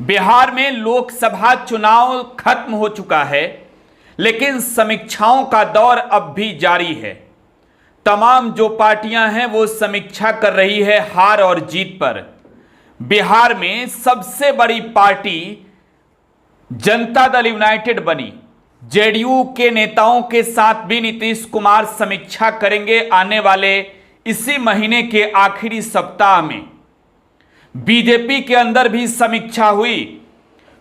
बिहार में लोकसभा चुनाव खत्म हो चुका है, लेकिन समीक्षाओं का दौर अब भी जारी है। तमाम जो पार्टियां हैं वो समीक्षा कर रही है हार और जीत पर। बिहार में सबसे बड़ी पार्टी जनता दल यूनाइटेड बनी। जेडीयू के नेताओं के साथ भी नीतीश कुमार समीक्षा करेंगे आने वाले इसी महीने के आखिरी सप्ताह में। बीजेपी के अंदर भी समीक्षा हुई,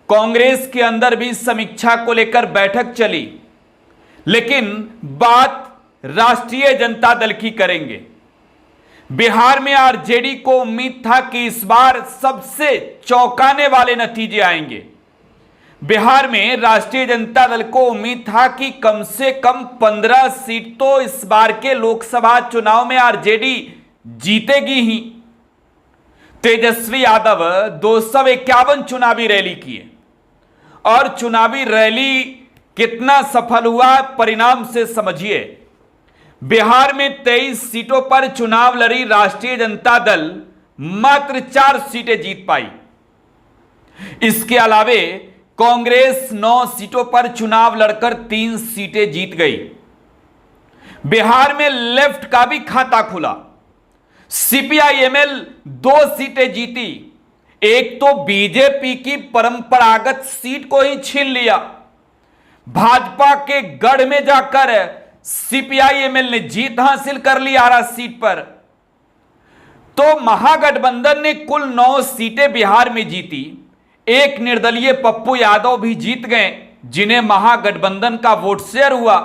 कांग्रेस के अंदर भी समीक्षा को लेकर बैठक चली, लेकिन बात राष्ट्रीय जनता दल की करेंगे। बिहार में आरजेडी को उम्मीद था कि इस बार सबसे चौंकाने वाले नतीजे आएंगे। बिहार में राष्ट्रीय जनता दल को उम्मीद था कि कम से कम 15 सीट तो इस बार के लोकसभा चुनाव में आरजेडी जीतेगी ही। तेजस्वी यादव 251 चुनावी रैली किए और चुनावी रैली कितना सफल हुआ परिणाम से समझिए। बिहार में 23 सीटों पर चुनाव लड़ी राष्ट्रीय जनता दल मात्र 4 सीटें जीत पाई। इसके अलावे कांग्रेस 9 सीटों पर चुनाव लड़कर 3 सीटें जीत गई। बिहार में लेफ्ट का भी खाता खुला। सीपीआईएमएल 2 सीटें जीती। एक तो बीजेपी की परंपरागत सीट को ही छीन लिया। भाजपा के गढ़ में जाकर सीपीआईएमएल ने जीत हासिल कर ली 18 सीट पर। तो महागठबंधन ने कुल 9 सीटें बिहार में जीती। एक निर्दलीय पप्पू यादव भी जीत गए, जिन्हें महागठबंधन का वोट शेयर हुआ।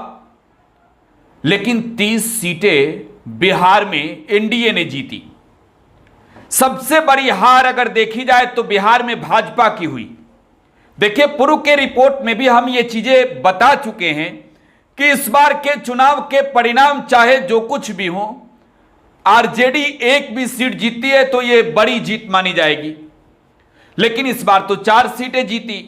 लेकिन 30 सीटें बिहार में एनडीए ने जीती। सबसे बड़ी हार अगर देखी जाए तो बिहार में भाजपा की हुई। देखिए, पूर्व के रिपोर्ट में भी हम ये चीजें बता चुके हैं कि इस बार के चुनाव के परिणाम चाहे जो कुछ भी हो, आरजेडी एक भी सीट जीतती है तो ये बड़ी जीत मानी जाएगी। लेकिन इस बार तो 4 सीटें जीती।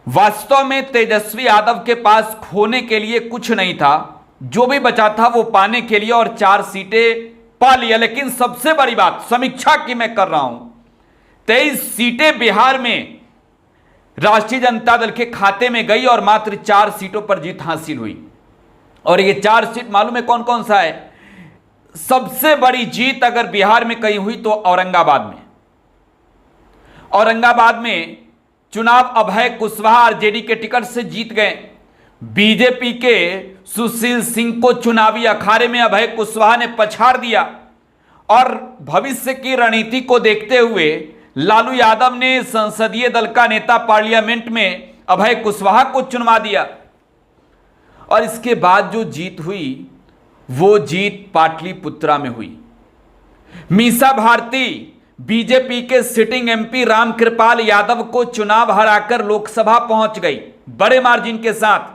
वास्तव में तेजस्वी यादव के पास खोने के लिए कुछ नहीं था, जो भी बचा था वो पाने के लिए, और 4 सीटें पा लिया। लेकिन सबसे बड़ी बात समीक्षा की मैं कर रहा हूं, 23 सीटें बिहार में राष्ट्रीय जनता दल के खाते में गई और मात्र 4 सीटों पर जीत हासिल हुई। और ये 4 सीट मालूम है कौन कौन सा है? सबसे बड़ी जीत अगर बिहार में कहीं हुई तो औरंगाबाद में। औरंगाबाद में चुनाव अभय कुशवाहा आरजेडी के टिकट से जीत गए। बीजेपी के सुशील सिंह को चुनावी अखाड़े में अभय कुशवाहा ने पछाड़ दिया और भविष्य की रणनीति को देखते हुए लालू यादव ने संसदीय दल का नेता पार्लियामेंट में अभय कुशवाहा को चुनवा दिया। और इसके बाद जो जीत हुई वो जीत पाटलिपुत्रा में हुई। मीसा भारती बीजेपी के सिटिंग एमपी रामकृपाल यादव को चुनाव हराकर लोकसभा पहुंच गई बड़े मार्जिन के साथ।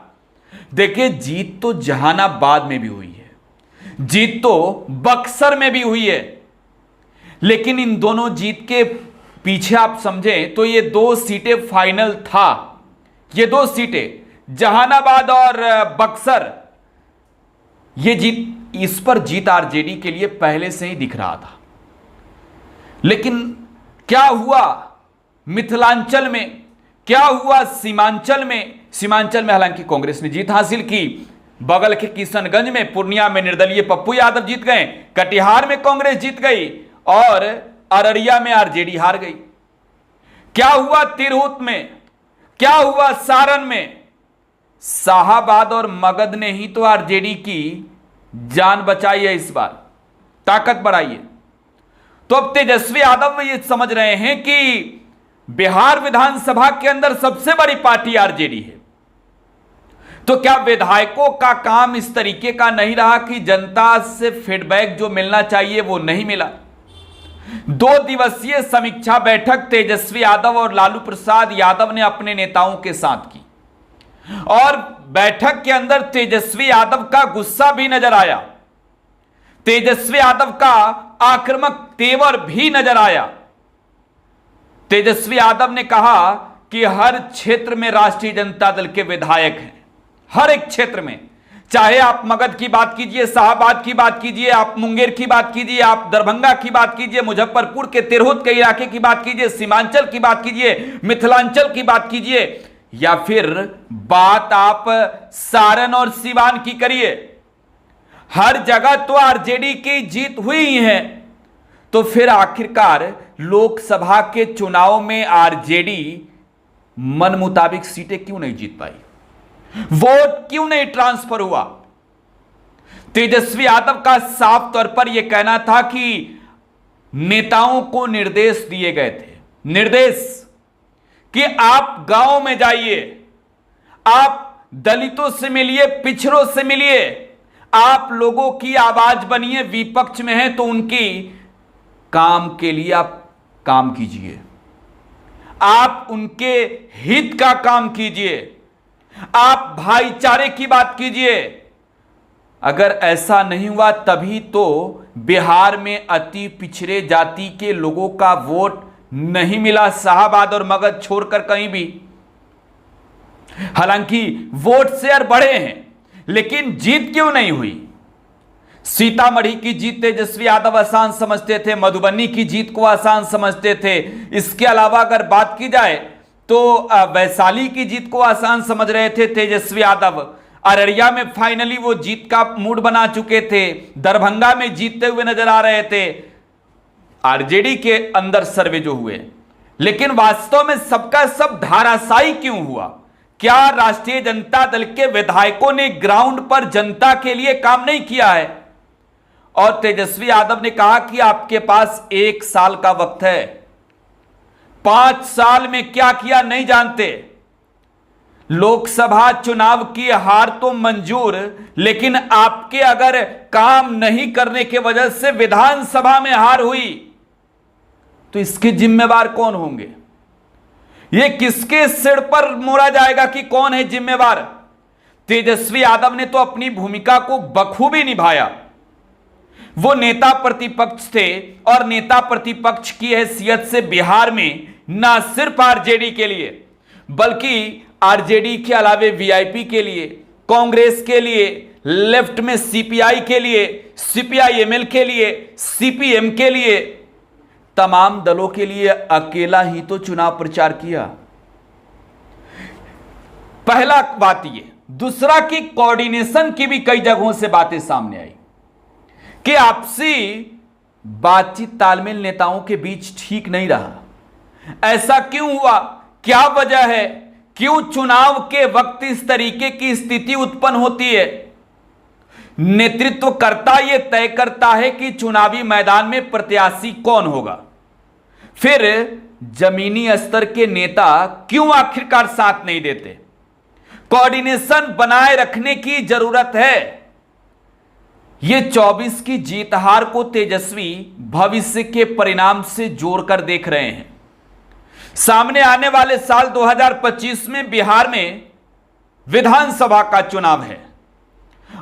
देखिए, जीत तो जहानाबाद में भी हुई है, जीत तो बक्सर में भी हुई है, लेकिन इन दोनों जीत के पीछे आप समझें तो ये 2 सीटें फाइनल था। ये 2 सीटें जहानाबाद और बक्सर, ये जीत, इस पर जीत आरजेडी के लिए पहले से ही दिख रहा था। लेकिन क्या हुआ मिथिलांचल में, क्या हुआ सीमांचल में? सीमांचल में हालांकि कांग्रेस ने जीत हासिल की। बगल के किशनगंज में, पूर्णिया में निर्दलीय पप्पू यादव जीत गए, कटिहार में कांग्रेस जीत गई और अररिया में आरजेडी हार गई। क्या हुआ तिरहुत में? क्या हुआ सारण में? शाहाबाद और मगध ने ही तो आरजेडी की जान बचाई है, इस बार ताकत बढ़ाई है। तो अब तेजस्वी यादव ये समझ रहे हैं कि बिहार विधानसभा के अंदर सबसे बड़ी पार्टी आरजेडी है। तो क्या विधायकों का काम इस तरीके का नहीं रहा कि जनता से फीडबैक जो मिलना चाहिए वो नहीं मिला? 2 दिवसीय समीक्षा बैठक तेजस्वी यादव और लालू प्रसाद यादव ने अपने नेताओं के साथ की और बैठक के अंदर तेजस्वी यादव का गुस्सा भी नजर आया, तेजस्वी यादव का आक्रामक तेवर भी नजर आया। तेजस्वी यादव ने कहा कि हर क्षेत्र में राष्ट्रीय जनता दल के विधायक हैं, हर एक क्षेत्र में, चाहे आप मगध की बात कीजिए, शाहाबाद की बात कीजिए, आप मुंगेर की बात कीजिए, आप दरभंगा की बात कीजिए, मुजफ्फरपुर के तिरहुत के इलाके की बात कीजिए, सीमांचल की बात कीजिए, मिथिलांचल की बात कीजिए, या फिर बात आप सारण और सीवान की करिए, हर जगह तो आरजेडी की जीत हुई ही है। तो फिर आखिरकार लोकसभा के चुनाव में आरजेडी मन मुताबिक सीटें क्यों नहीं जीत पाई? वोट क्यों नहीं ट्रांसफर हुआ? तेजस्वी यादव का साफ तौर पर यह कहना था कि नेताओं को निर्देश दिए गए थे, निर्देश कि आप गांव में जाइए, आप दलितों से मिलिए, पिछड़ों से मिलिए, आप लोगों की आवाज बनिए, विपक्ष में है तो उनकी काम के लिए आप काम कीजिए, आप उनके हित का काम कीजिए, आप भाईचारे की बात कीजिए। अगर ऐसा नहीं हुआ तभी तो बिहार में अति पिछड़े जाति के लोगों का वोट नहीं मिला, शाहाबाद और मगध छोड़कर कहीं भी। हालांकि वोट शेयर बढ़े हैं, लेकिन जीत क्यों नहीं हुई? सीतामढ़ी की जीत तेजस्वी यादव आसान समझते थे, मधुबनी की जीत को आसान समझते थे। इसके अलावा अगर बात की जाए तो वैशाली की जीत को आसान समझ रहे थे तेजस्वी यादव। अररिया में फाइनली वो जीत का मूड बना चुके थे, दरभंगा में जीतते हुए नजर आ रहे थे आरजेडी के अंदर सर्वे जो हुए। लेकिन वास्तव में सबका सब धाराशायी क्यों हुआ? क्या राष्ट्रीय जनता दल के विधायकों ने ग्राउंड पर जनता के लिए काम नहीं किया है? और तेजस्वी यादव ने कहा कि आपके पास 1 साल का वक्त है, 5 साल में क्या किया नहीं जानते। लोकसभा चुनाव की हार तो मंजूर, लेकिन आपके अगर काम नहीं करने के वजह से विधानसभा में हार हुई तो इसके जिम्मेवार कौन होंगे? यह किसके सिर पर मोड़ा जाएगा कि कौन है जिम्मेवार? तेजस्वी यादव ने तो अपनी भूमिका को बखूबी निभाया। वो नेता प्रतिपक्ष थे और नेता प्रतिपक्ष की हैसियत से बिहार में ना सिर्फ आरजेडी के लिए बल्कि आरजेडी के अलावे वीआईपी के लिए, कांग्रेस के लिए, लेफ्ट में सीपीआई के लिए, सीपीआईएमएल के लिए, सीपीएम के लिए, तमाम दलों के लिए अकेला ही तो चुनाव प्रचार किया। पहला बात ये। दूसरा कि कोऑर्डिनेशन की भी कई जगहों से बातें सामने आई कि आपसी बातचीत तालमेल नेताओं के बीच ठीक नहीं रहा। ऐसा क्यों हुआ? क्या वजह है? क्यों चुनाव के वक्त इस तरीके की स्थिति उत्पन्न होती है? नेतृत्वकर्ता यह तय करता है कि चुनावी मैदान में प्रत्याशी कौन होगा, फिर जमीनी स्तर के नेता क्यों आखिरकार साथ नहीं देते? कोऑर्डिनेशन बनाए रखने की जरूरत है। यह 24 की जीत हार को तेजस्वी भविष्य के परिणाम से जोड़कर देख रहे हैं। सामने आने वाले साल 2025 में बिहार में विधानसभा का चुनाव है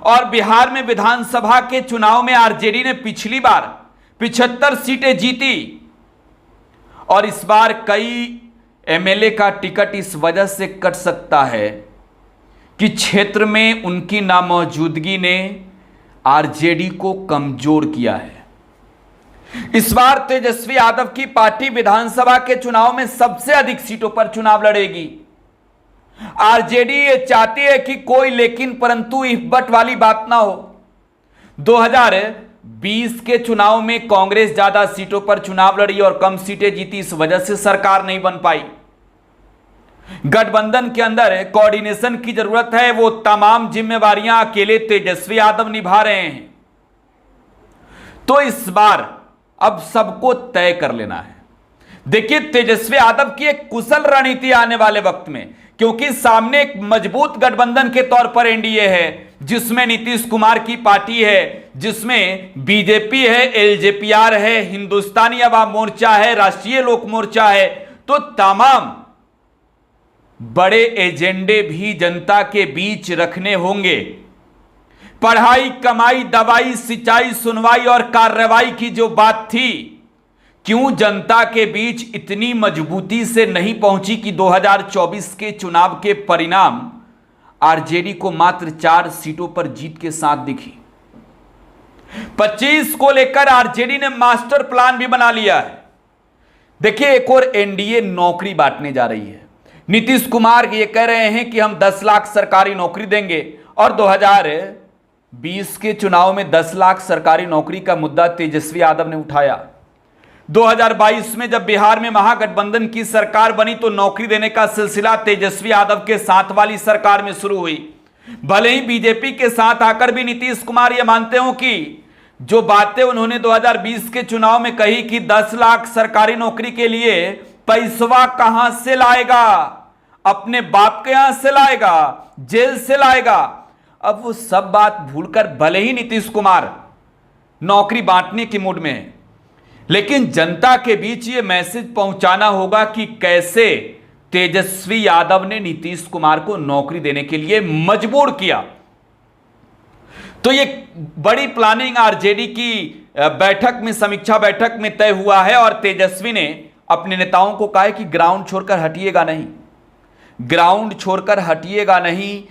और बिहार में विधानसभा के चुनाव में आरजेडी ने पिछली बार 75 सीटें जीती और इस बार कई एमएलए का टिकट इस वजह से कट सकता है कि क्षेत्र में उनकी नामौजूदगी ने आरजेडी को कमजोर किया है। इस बार तेजस्वी यादव की पार्टी विधानसभा के चुनाव में सबसे अधिक सीटों पर चुनाव लड़ेगी। आरजेडी ये चाहती है कि कोई लेकिन परंतु इफ बट वाली बात ना हो। 2020 के चुनाव में कांग्रेस ज्यादा सीटों पर चुनाव लड़ी और कम सीटें जीती, इस वजह से सरकार नहीं बन पाई। गठबंधन के अंदर कोऑर्डिनेशन की जरूरत है, वो तमाम जिम्मेवारियां अकेले तेजस्वी यादव निभा रहे हैं। तो इस बार अब सबको तय कर लेना है। देखिए, तेजस्वी यादव की एक कुशल रणनीति आने वाले वक्त में, क्योंकि सामने एक मजबूत गठबंधन के तौर पर एनडीए है जिसमें नीतीश कुमार की पार्टी है, जिसमें बीजेपी है, एलजेपीआर है, हिंदुस्तानी अवाम मोर्चा है, राष्ट्रीय लोक मोर्चा है। तो तमाम बड़े एजेंडे भी जनता के बीच रखने होंगे। पढ़ाई, कमाई, दवाई, सिंचाई, सुनवाई और कार्रवाई की जो बात थी, क्यों जनता के बीच इतनी मजबूती से नहीं पहुंची कि 2024 के चुनाव के परिणाम आरजेडी को मात्र 4 सीटों पर जीत के साथ दिखी। 25 को लेकर आरजेडी ने मास्टर प्लान भी बना लिया है। देखिए, एक और एनडीए नौकरी बांटने जा रही है। नीतीश कुमार ये कह रहे हैं कि हम 10 लाख सरकारी नौकरी देंगे, और 2020 के चुनाव में 10 लाख सरकारी नौकरी का मुद्दा तेजस्वी यादव ने उठाया। 2022 में जब बिहार में महागठबंधन की सरकार बनी तो नौकरी देने का सिलसिला तेजस्वी यादव के साथ वाली सरकार में शुरू हुई। भले ही बीजेपी के साथ आकर भी नीतीश कुमार यह मानते हो कि जो बातें उन्होंने 2020 के चुनाव में कही कि 10 लाख सरकारी नौकरी के लिए पैसवा कहां से लाएगा, अपने बाप के यहां से लाएगा, जेल से लाएगा, अब वो सब बात भूलकर भले ही नीतीश कुमार नौकरी बांटने की मूड में है, लेकिन जनता के बीच ये मैसेज पहुंचाना होगा कि कैसे तेजस्वी यादव ने नीतीश कुमार को नौकरी देने के लिए मजबूर किया। तो ये बड़ी प्लानिंग आरजेडी की बैठक में, समीक्षा बैठक में तय हुआ है, और तेजस्वी ने अपने नेताओं को कहा है कि ग्राउंड छोड़कर हटिएगा नहीं, ग्राउंड छोड़कर हटिएगा नहीं,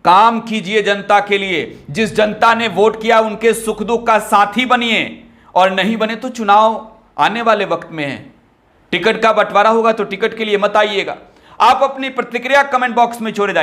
काम कीजिए जनता के लिए। जिस जनता ने वोट किया उनके सुख दुख का साथी बनिए, और नहीं बने तो चुनाव आने वाले वक्त में है, टिकट का बंटवारा होगा तो टिकट के लिए मत आइएगा। आप अपनी प्रतिक्रिया कमेंट बॉक्स में छोड़ जाइए।